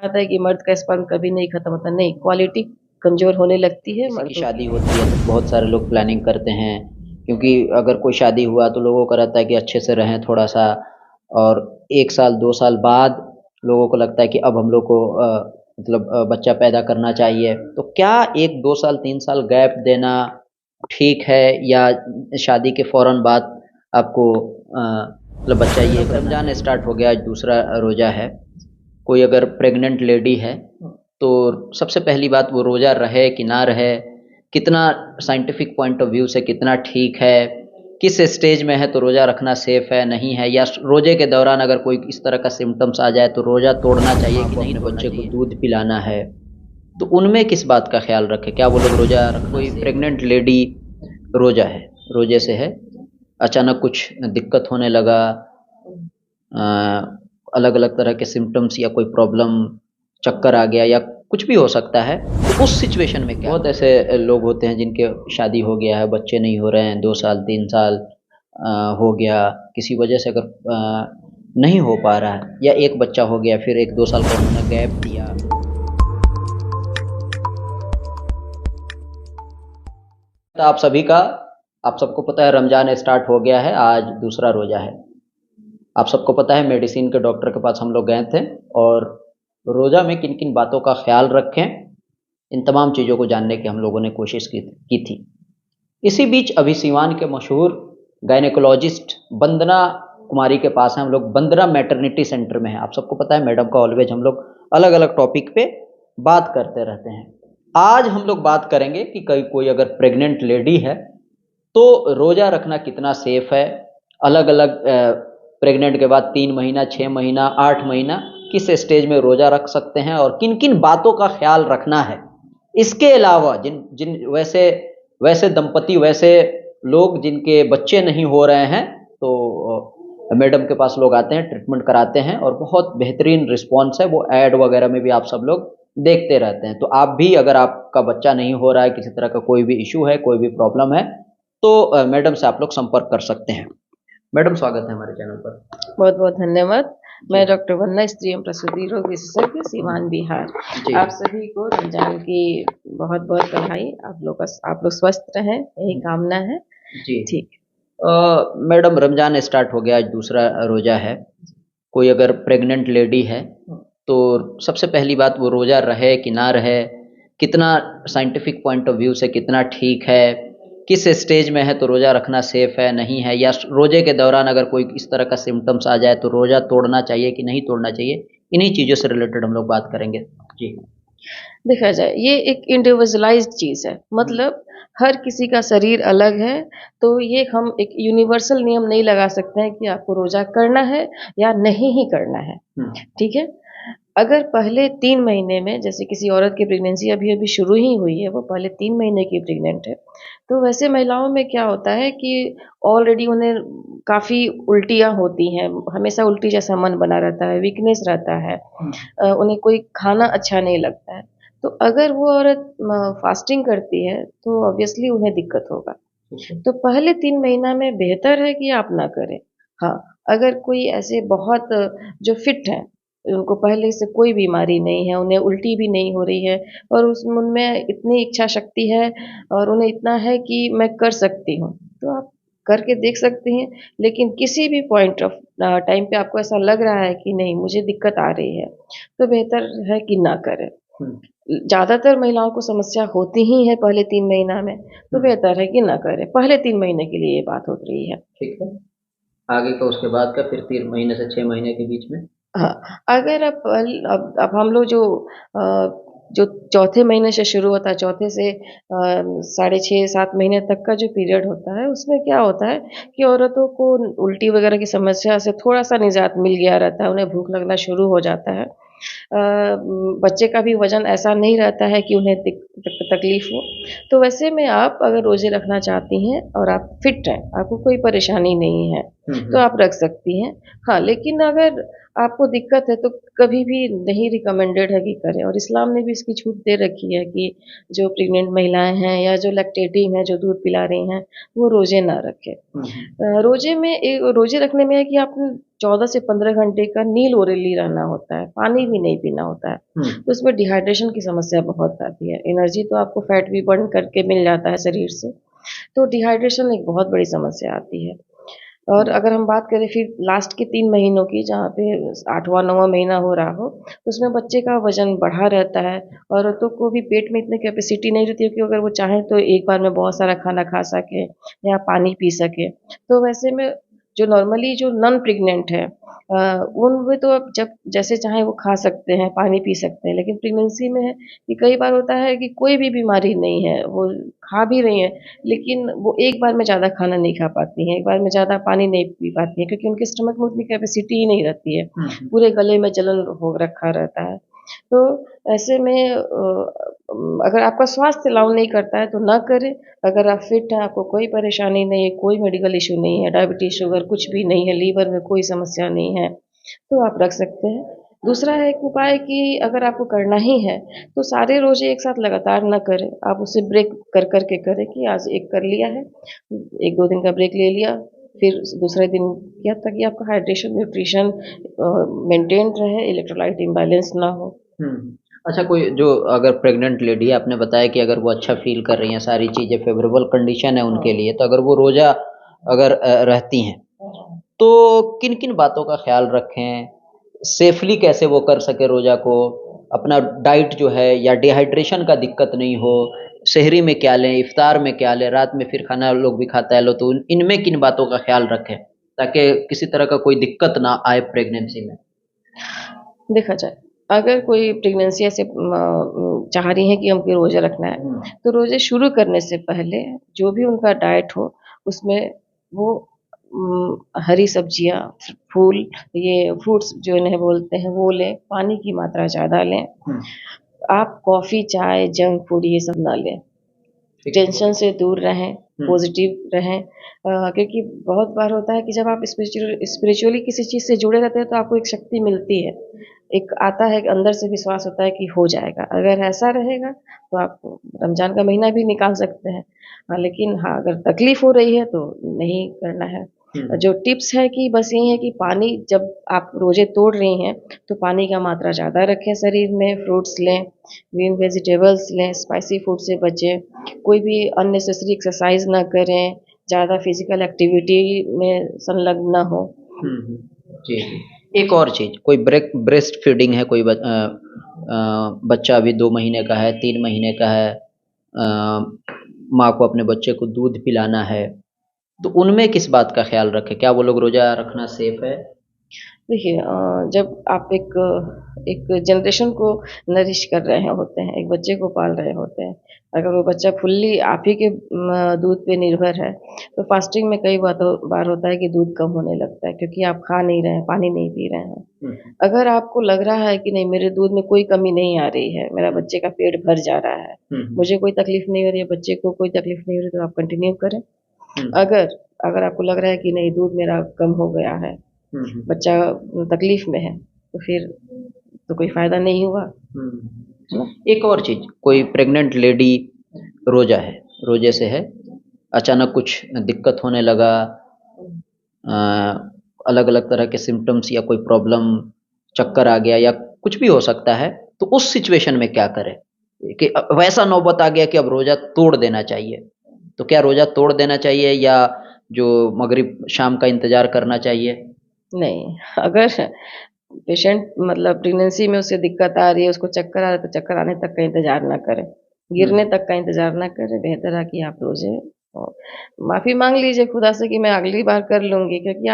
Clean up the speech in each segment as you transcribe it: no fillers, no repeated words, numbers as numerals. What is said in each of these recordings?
आता है कि मर्द का स्पर्म कभी नहीं खत्म होता, नहीं, क्वालिटी कमजोर होने लगती है किसी की मर्दों शादी की। होती है तो बहुत सारे लोग प्लानिंग करते हैं, क्योंकि अगर कोई शादी हुआ तो लोगों को रहता है कि अच्छे से रहें थोड़ा-सा, और 1 साल 2 साल बाद लोगों को लगता है कि अब हम लोग को बच्चा पैदा करना चाहिए। तो क्या 1 2 साल 3 साल गैप देना ठीक है, या शादी के फ़ौरन बाद आपको बच्चा ये करना रमज़ान चाहिए? स्टार्ट हो गया, आज दूसरा रोज़ा है। कोई अगर प्रेग्नेंट लेडी है, तो सबसे पहली बात वो रोज़ा रहे कि ना रहे, कितना साइंटिफिक पॉइंट ऑफ व्यू से कितना ठीक है, किस स्टेज में है तो रोज़ा रखना सेफ़ है, नहीं है, या रोज़े के दौरान अगर कोई इस तरह का सिम्पटम्स आ जाए तो रोज़ा तोड़ना चाहिए कि नहीं, अपने बच्चे को दूध पिलाना है, तो उनमें किस बात का ख़्याल रखें? क्या वो लोग रोज़ा रखना कोई प्रेग्नेंट लेडी रोज़ा है, रोज़े से है, अचानक कुछ दिक्कत होने लगा, अलग-अलग तरह के सिम्पटम्स या कोई प्रॉब्लम, चक्कर आ गया या कुछ भी हो सकता है, तो उस सिचुएशन में क्या? बहुत ऐसे लोग होते हैं जिनके शादी हो गया है, बच्चे नहीं हो रहे हैं, 2 साल 3 साल हो गया, किसी वजह से अगर नहीं हो पा रहा है, या एक बच्चा हो गया फिर 1 2 साल का उन्होंने गैप दिया। तो आप सबको पता है रमज़ान स्टार्ट हो गया है, आज दूसरा रोज़ा है। आप सबको पता है मेडिसिन के डॉक्टर के पास हम लोग गए थे, और रोज़ा में किन किन बातों का ख्याल रखें, इन तमाम चीज़ों को जानने की हम लोगों ने कोशिश की थी। इसी बीच अभी सीवान के मशहूर गायनेकोलॉजिस्ट वंदना कुमारी के पास हैं हम लोग, वंदना मैटरनिटी सेंटर में है। आप सबको पता है मैडम का ऑलवेज हम लोग अलग अलग टॉपिक पे बात करते रहते हैं। आज हम लोग बात करेंगे कि कोई अगर प्रेग्नेंट लेडी है तो रोज़ा रखना कितना सेफ़ है, अलग अलग प्रेग्नेंट के बाद 3 महीना, 6 महीना, 8 महीना किस स्टेज में रोज़ा रख सकते हैं, और किन किन बातों का ख्याल रखना है। इसके अलावा जिन जिन वैसे वैसे दंपति, वैसे लोग जिनके बच्चे नहीं हो रहे हैं, तो मैडम के पास लोग आते हैं, ट्रीटमेंट कराते हैं, और बहुत बेहतरीन रिस्पॉन्स है। वो ऐड वगैरह में भी आप सब लोग देखते रहते हैं। तो आप भी, अगर आपका बच्चा नहीं हो रहा है, किसी तरह का कोई भी इशू है, कोई भी प्रॉब्लम है, तो मैडम से आप लोग संपर्क कर सकते हैं। मैडम, स्वागत है हमारे चैनल पर। बहुत बहुत धन्यवाद। मैं जी। डॉक्टर वंदना, स्त्री एवं प्रसूति रोग विशेषज्ञ, सीवान, बिहार। जी। आप सभी को रमजान की बहुत बहुत बधाई। आप लोग स्वस्थ रहें, यही कामना है। जी। ठीक। मैडम, रमज़ान स्टार्ट हो गया, आज दूसरा रोज़ा है। कोई अगर प्रेग्नेंट लेडी है, तो सबसे पहली बात वो रोज़ा रहे कि ना रहे, कितना साइंटिफिक पॉइंट ऑफ व्यू से कितना ठीक है, किस स्टेज में है तो रोज़ा रखना सेफ़ है, नहीं है, या रोज़े के दौरान अगर कोई इस तरह का सिम्पटम्स आ जाए तो रोज़ा तोड़ना चाहिए कि नहीं तोड़ना चाहिए, इन्हीं चीज़ों से रिलेटेड हम लोग बात करेंगे। जी। देखा जाए, ये एक इंडिविजुअलाइज्ड चीज़ है, मतलब हर किसी का शरीर अलग है, तो ये हम एक यूनिवर्सल नियम नहीं लगा सकते हैं कि आपको रोज़ा करना है या नहीं ही करना है। ठीक है? अगर पहले 3 महीने में, जैसे किसी औरत की प्रेगनेंसी अभी-अभी शुरू ही हुई है, वो पहले 3 महीने की प्रेग्नेंट है, तो वैसे महिलाओं में क्या होता है कि ऑलरेडी उन्हें काफ़ी उल्टियाँ होती हैं, हमेशा उल्टी जैसा मन बना रहता है, वीकनेस रहता है, उन्हें कोई खाना अच्छा नहीं लगता है। तो अगर वो औरत फास्टिंग करती है, तो ऑब्वियसली उन्हें दिक्कत होगा। तो पहले 3 महीना में बेहतर है कि आप ना करें। हाँ, अगर कोई ऐसे बहुत जो फिट हैं, उनको पहले से कोई बीमारी नहीं है, उन्हें उल्टी भी नहीं हो रही है, और उनमें इतनी इच्छा शक्ति है और उन्हें इतना है कि मैं कर सकती हूँ, तो आप करके देख सकती हैं। लेकिन किसी भी पॉइंट ऑफ टाइम पे आपको ऐसा लग रहा है कि नहीं, मुझे दिक्कत आ रही है, तो बेहतर है कि ना करें। ज़्यादातर महिलाओं को समस्या होती ही है पहले 3 महीना में, तो बेहतर है कि ना करें। पहले 3 महीने के लिए ये बात हो रही है। ठीक है। आगे का उसके बाद का फिर 3 महीने से 6 महीने के बीच में? हाँ, अगर अब हम लोग जो चौथे महीने से शुरू होता है, चौथे से साढ़े 6-7 महीने तक का जो पीरियड होता है, उसमें क्या होता है कि औरतों को उल्टी वगैरह की समस्या से थोड़ा-सा निजात मिल गया रहता है, उन्हें भूख लगना शुरू हो जाता है। बच्चे का भी वज़न ऐसा नहीं रहता है कि उन्हें तकलीफ़ हो। तो वैसे में आप अगर रोज़े रखना चाहती हैं और आप फिट हैं, आपको कोई परेशानी नहीं है, तो आप रख सकती हैं। हाँ, लेकिन अगर आपको दिक्कत है तो कभी भी नहीं रिकमेंडेड है कि करें, और इस्लाम ने भी इसकी छूट दे रखी है कि जो प्रेग्नेंट महिलाएं हैं या जो लैक्टेटिंग हैं, जो दूध पिला रही हैं, वो रोजे ना रखें। रोजे में रोजे रखने में है कि आपको 14 से 15 घंटे का नील ओरली रहना होता है, पानी भी नहीं पीना होता है। तो उसमें डिहाइड्रेशन की समस्या बहुत आती है। एनर्जी तो आपको फैट भी बर्न करके मिल जाता है शरीर से, तो डिहाइड्रेशन एक बहुत बड़ी समस्या आती है। और अगर हम बात करें फिर लास्ट के 3 महीनों की, जहाँ पे 8वां 9वां महीना हो रहा हो, उसमें बच्चे का वजन बढ़ा रहता है। औरतों को भी पेट में इतनी कैपेसिटी नहीं रहती है कि अगर वो चाहें तो एक बार में बहुत सारा खाना खा सके या पानी पी सके। तो वैसे में जो नॉर्मली जो नॉन प्रेग्नेंट है, उनमें तो अब जब जैसे चाहें वो खा सकते हैं, पानी पी सकते हैं। लेकिन प्रेगनेंसी में है कि कई बार होता है कि कोई भी बीमारी नहीं है, वो खा भी रही हैं, लेकिन वो एक बार में ज़्यादा खाना नहीं खा पाती हैं, एक बार में ज़्यादा पानी नहीं पी पाती हैं, क्योंकि उनके स्टमक में उतनी कैपेसिटी ही नहीं रहती है। पूरे गले में जलन हो रखा रहता है। तो ऐसे में अगर आपका स्वास्थ्य अलाउ नहीं करता है तो ना करें। अगर आप फिट हैं, आपको कोई परेशानी नहीं है, कोई मेडिकल इश्यू नहीं है, डायबिटीज़, शुगर कुछ भी नहीं है, लीवर में कोई समस्या नहीं है, तो आप रख सकते हैं। दूसरा है एक उपाय कि अगर आपको करना ही है तो सारे रोजे एक साथ लगातार ना करें। आप उसे ब्रेक कर के करें कि आज एक कर लिया है, 1-2 दिन का ब्रेक ले लिया, फिर दूसरे दिन किया, ताकि आपका हाइड्रेशन, न्यूट्रिशन मेंटेन रहे, इलेक्ट्रोलाइट इम्बैलेंस ना हो। अच्छा, कोई जो अगर प्रेग्नेंट लेडी है, आपने बताया कि अगर वो अच्छा फील कर रही हैं, सारी चीज़ें फेवरेबल कंडीशन है उनके लिए, तो अगर वो रोज़ा अगर रहती हैं, तो किन-किन बातों का ख़्याल रखें? सेफ़ली कैसे वो कर सकें रोज़ा को? अपना डाइट जो है या डिहाइड्रेशन का दिक्कत नहीं हो, सेहरी में क्या लें, इफ्तार में क्या लें, रात में फिर खाना लोग भी खाता है, लो तो इनमें किन बातों का ख़्याल रखें, ताकि किसी तरह का कोई दिक्कत ना आए प्रेगनेंसी में? देखा जाए, अगर कोई प्रेगनेंसी ऐसे चाह रही हैं कि हमको रोज़ा रखना है, तो रोज़े शुरू करने से पहले जो भी उनका डाइट हो, उसमें वो हरी सब्जियाँ, फूल, ये फ्रूट्स जो इन्हें बोलते हैं, वो लें, पानी की मात्रा ज़्यादा लें। आप कॉफ़ी, चाय, जंक फूड ये सब ना लें। टेंशन से दूर रहें, पॉजिटिव रहें, क्योंकि बहुत बार होता है कि जब आप स्पिरिचुअली किसी चीज़ से जुड़े रहते हैं तो आपको एक शक्ति मिलती है, एक आता है, अंदर से विश्वास होता है कि हो जाएगा। अगर ऐसा रहेगा तो आप रमज़ान का महीना भी निकाल सकते हैं। लेकिन हाँ, अगर तकलीफ़ हो रही है तो नहीं करना है। जो टिप्स है कि बस यही है कि पानी, जब आप रोज़े तोड़ रही हैं तो पानी का मात्रा ज़्यादा रखें शरीर में, फ्रूट्स लें, ग्रीन वेजिटेबल्स लें, स्पाइसी फूड से बचें, कोई भी अननेसेसरी एक्सरसाइज ना करें, ज़्यादा फिजिकल एक्टिविटी में संलग्न ना हो। जी, एक और चीज़, कोई ब्रेस्ट फीडिंग है, कोई बच्चा अभी 2 महीने का है, 3 महीने का है, माँ को अपने बच्चे को दूध पिलाना है, तो उनमें किस बात का ख़्याल रखें? क्या वो लोग रोज़ा रखना सेफ़ है? देखिए, जब आप एक जनरेशन को नरिश कर रहे होते हैं, एक बच्चे को पाल रहे होते हैं, अगर वो बच्चा फुल्ली आप ही के दूध पे निर्भर है, तो फास्टिंग में कई बार होता है कि दूध कम होने लगता है, क्योंकि आप खा नहीं रहे हैं, पानी नहीं पी रहे हैं। अगर आपको लग रहा है कि नहीं, मेरे दूध में कोई कमी नहीं आ रही है, मेरा बच्चे का पेट भर जा रहा है, मुझे कोई तकलीफ़ नहीं हो रही है, बच्चे को कोई तकलीफ़ नहीं हो रही, तो आप कंटिन्यू करें। अगर आपको लग रहा है कि नहीं, दूध मेरा कम हो गया है, बच्चा तकलीफ में है, तो फिर तो कोई फ़ायदा नहीं हुआ, है ना? एक और चीज़, कोई प्रेग्नेंट लेडी रोज़ा है, रोज़े से है, अचानक कुछ दिक्कत होने लगा, अलग-अलग तरह के सिम्पटम्स या कोई प्रॉब्लम, चक्कर आ गया या कुछ भी हो सकता है, तो उस सिचुएशन में क्या करें? कि वैसा नौबत आ गया कि अब रोज़ा तोड़ देना चाहिए, तो क्या रोज़ा तोड़ देना चाहिए या जो मगरिब शाम का इंतज़ार करना चाहिए? नहीं, अगर पेशेंट मतलब प्रेगनेंसी में उसे दिक्कत आ रही है, उसको चक्कर आ रहा है, तो चक्कर आने तक का इंतज़ार ना करें, गिरने तक का इंतज़ार ना करें। बेहतर है कि आप रोज़े माफ़ी माँग लीजिए खुदा से कि मैं अगली बार कर लूँगी, क्योंकि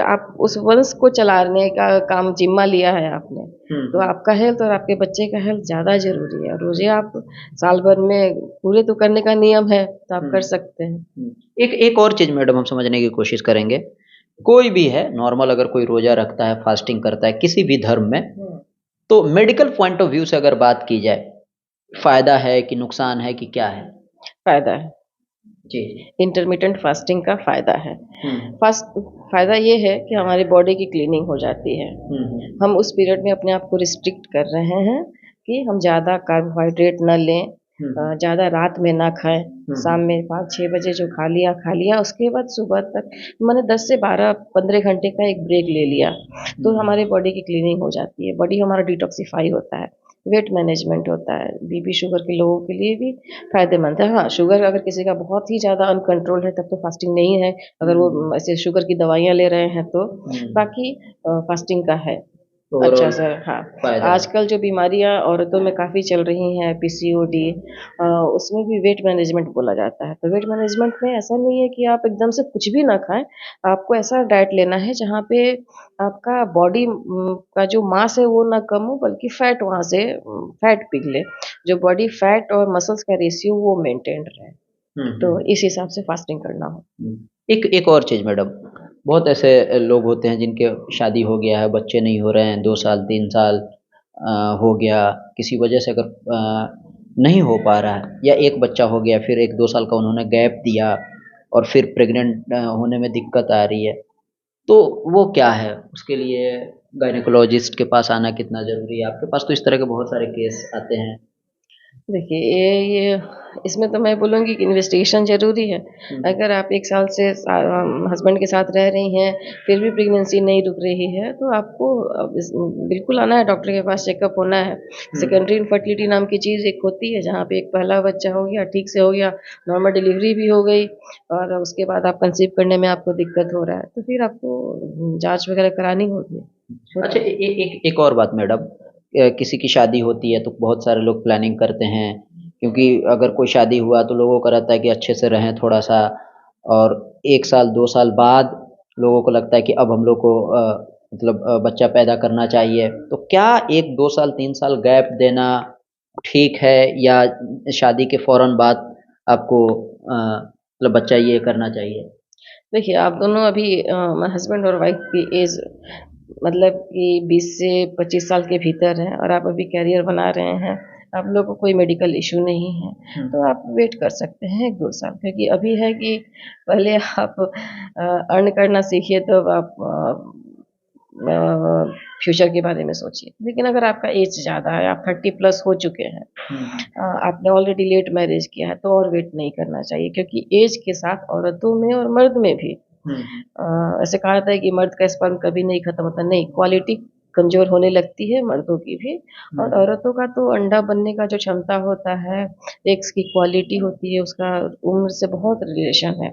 आप उस वंश को चलाने का काम ज़िम्मा लिया है आपने, तो आपका हेल्थ और आपके बच्चे का हेल्थ ज़्यादा ज़रूरी है। रोज़े आप साल भर में पूरे तो करने का नियम है, तो आप कर सकते हैं। एक और चीज़ मैडम हम समझने की कोशिश करेंगे, कोई भी है नॉर्मल, अगर कोई रोज़ा रखता है, फास्टिंग करता है किसी भी धर्म में, तो मेडिकल पॉइंट ऑफ व्यू से अगर बात की जाए, फ़ायदा है कि नुकसान है कि क्या है? फ़ायदा है। जी। इंटरमिटेंट फास्टिंग का फ़ायदा है। हम्म। फास्ट फ़ायदा ये है कि हमारी बॉडी की क्लीनिंग हो जाती है। हम उस पीरियड में अपने आप को रिस्ट्रिक्ट कर रहे हैं कि हम ज़्यादा कार्बोहाइड्रेट ना लें, ज़्यादा रात में ना खाएं, शाम में 5-6 बजे जो खा लिया उसके बाद सुबह तक मैंने 10 से 12-15 घंटे का एक ब्रेक ले लिया, तो हमारी बॉडी की क्लीनिंग हो जाती है, बॉडी हमारा डिटॉक्सिफाई होता है, वेट मैनेजमेंट होता है, बीपी शुगर के लोगों के लिए भी फ़ायदेमंद है। हाँ, शुगर अगर किसी का बहुत ही ज़्यादा अनकंट्रोल है तब तो फास्टिंग नहीं है, अगर वो ऐसे शुगर की दवाइयाँ ले रहे हैं तो। बाकी फास्टिंग का है अच्छा सर। हाँ, फायदा। आजकल जो बीमारियां औरतों में काफ़ी चल रही हैं, पीसीओडी, उसमें भी वेट मैनेजमेंट बोला जाता है। तो वेट मैनेजमेंट में ऐसा नहीं है कि आप एकदम से कुछ भी ना खाएं, आपको ऐसा डाइट लेना है जहाँ पे आपका बॉडी का जो मास है वो ना कम हो बल्कि फैट वहाँ से फैट पिघले, जो बॉडी फैट और मसल्स का रेशियो वो मेंटेन रहे, तो इस हिसाब से फास्टिंग करना हो। एक और चीज़ मैडम, बहुत ऐसे लोग होते हैं जिनके शादी हो गया है, बच्चे नहीं हो रहे हैं, 2 साल 3 साल हो गया, किसी वजह से अगर नहीं हो पा रहा है, या एक बच्चा हो गया फिर 1-2 साल का उन्होंने गैप दिया और फिर प्रेग्नेंट होने में दिक्कत आ रही है, तो वो क्या है? उसके लिए गायनेकोलॉजिस्ट के पास आना कितना ज़रूरी है? आपके पास तो इस तरह के बहुत सारे केस आते हैं। देखिए ये इसमें तो मैं बोलूँगी कि इन्वेस्टिगेशन ज़रूरी है। अगर आप 1 साल से हस्बैंड के साथ रह रही हैं, फिर भी प्रेगनेंसी नहीं रुक रही है, तो आपको बिल्कुल आना है डॉक्टर के पास, चेकअप होना है। सेकेंडरी इनफर्टिलिटी नाम की चीज़ एक होती है, जहाँ पे एक पहला बच्चा हो गया, ठीक से हो गया, नॉर्मल डिलीवरी भी हो गई और उसके बाद आप कंसीव करने में आपको दिक्कत हो रहा है, तो फिर आपको जाँच वगैरह करानी होगी। अच्छा, एक और बात मैडम, किसी की शादी होती है तो बहुत सारे लोग प्लानिंग करते हैं, क्योंकि अगर कोई शादी हुआ तो लोगों का रहता है कि अच्छे से रहें थोड़ा सा, और 1 साल 2 साल बाद लोगों को लगता है कि अब हम लोग को मतलब बच्चा पैदा करना चाहिए, तो क्या 1-2 साल 3 साल गैप देना ठीक है, या शादी के फौरन बाद आपको मतलब बच्चा ये करना चाहिए? देखिए, आप दोनों अभी हस्बैंड और वाइफ की एज मतलब कि 20 से 25 साल के भीतर हैं और आप अभी करियर बना रहे हैं, आप लोग को कोई मेडिकल इश्यू नहीं है, तो आप वेट कर सकते हैं 1-2 साल, क्योंकि अभी है कि पहले आप अर्न करना सीखिए तब आप फ्यूचर के बारे में सोचिए। लेकिन अगर आपका एज ज़्यादा है, आप 30 प्लस हो चुके हैं, आपने ऑलरेडी लेट मैरिज किया है, तो और वेट नहीं करना चाहिए, क्योंकि एज के साथ औरतों में और मर्द में भी ऐसे कहा जाता है कि मर्द का स्पर्म कभी नहीं खत्म होता, नहीं, क्वालिटी कमज़ोर होने लगती है मर्दों की भी, और औरतों का तो अंडा बनने का जो क्षमता होता है, एग्स की क्वालिटी होती है, उसका उम्र से बहुत रिलेशन है।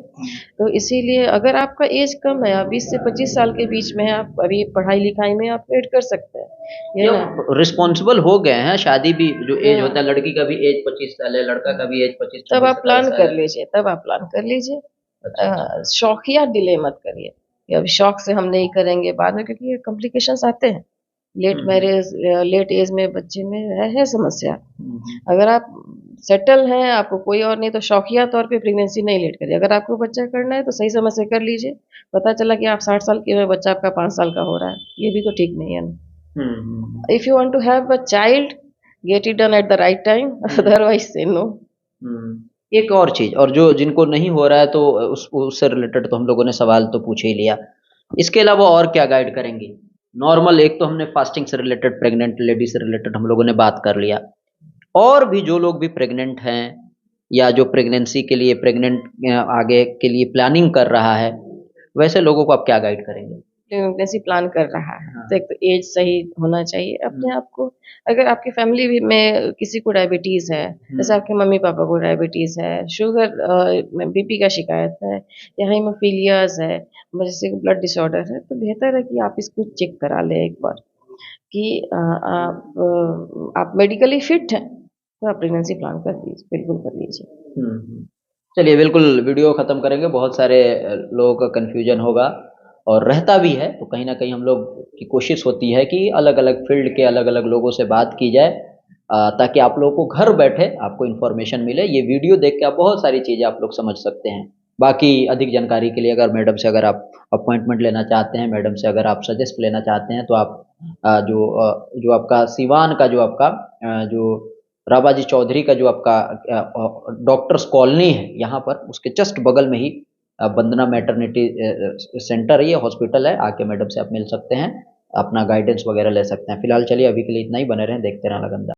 तो इसीलिए अगर आपका एज कम है, आप 20 से 25 साल के बीच में हैं, आप अभी पढ़ाई-लिखाई में आप वेट कर सकते हैं, ये ना। रिस्पॉन्सिबल हो गए हैं, शादी भी जो एज होता है, लड़की का भी एज 25 साल है, लड़का का भी एज 25 तब 26 आप प्लान 27 साल कर है। लीजिए, तब आप प्लान कर लीजिए। अच्छा, अच्छा। शौकिया डिले मत करिए कि अभी शौक से हम नहीं करेंगे बाद में, क्योंकि ये कॉम्प्लिकेशंस आते हैं। लेट मैरिज, लेट एज में बच्चे में है समस्या। अगर आप सेटल हैं, आपको कोई और नहीं, तो शौकिया तौर पे प्रेगनेंसी नहीं लेट करिए। अगर आपको बच्चा करना है तो सही समय से कर लीजिए। पता चला कि आप 60 साल के में बच्चा आपका 5 साल का हो रहा है, ये भी तो ठीक नहीं है ना। If you want to have a child, get it done at the right time, otherwise say no. एक और चीज़, और जो जिनको नहीं हो रहा है तो उससे रिलेटेड तो हम लोगों ने सवाल तो पूछ ही लिया, इसके अलावा और क्या गाइड करेंगी? नॉर्मल एक तो हमने फास्टिंग से रिलेटेड, प्रेग्नेंट लेडी से रिलेटेड हम लोगों ने बात कर लिया, और भी जो लोग भी प्रेग्नेंट हैं या जो प्रेगनेंसी के लिए प्रेग्नेंट आगे के लिए प्लानिंग कर रहा है, वैसे लोगों को आप क्या गाइड करेंगे? प्रेगनेंसी प्लान कर रहा है, हाँ। तो एक तो एज सही होना चाहिए अपने आप को। अगर आपकी फैमिली भी में किसी को डायबिटीज़ है, जैसे आपके मम्मी पापा को डायबिटीज़ है, शुगर बीपी का शिकायत है, या हीमोफीलियाज है, जैसे ब्लड डिसऑर्डर है, तो बेहतर है कि आप इसको चेक करा लें एक बार कि आप मेडिकली फिट हैं, तो आप प्रेगनेंसी प्लान कर लीजिए, बिल्कुल कर लीजिए। चलिए, बिल्कुल वीडियो ख़त्म करेंगे, बहुत सारे लोगों का कन्फ्यूजन होगा और रहता भी है, तो कहीं न कहीं हम लोग की कोशिश होती है कि अलग-अलग फ़ील्ड के अलग-अलग लोगों से बात की जाए, ताकि आप लोगों को घर बैठे आपको इन्फॉर्मेशन मिले। ये वीडियो देख के आप बहुत सारी चीज़ें आप लोग समझ सकते हैं। बाकी अधिक जानकारी के लिए अगर मैडम से अगर आप अपॉइंटमेंट लेना चाहते हैं, मैडम से अगर आप सजेस्ट लेना चाहते हैं, तो आप जो आपका सिवान का जो आपका जो राबाजी चौधरी का जो आपका डॉक्टर्स कॉलोनी है यहाँ पर, उसके जस्ट बगल में ही वंदना मैटरनिटी सेंटर है, ये हॉस्पिटल है। आके मैडम से आप मिल सकते हैं, अपना गाइडेंस वगैरह ले सकते हैं। फिलहाल चलिए अभी के लिए इतना ही, बने रहें, देखते रहें लगनदार।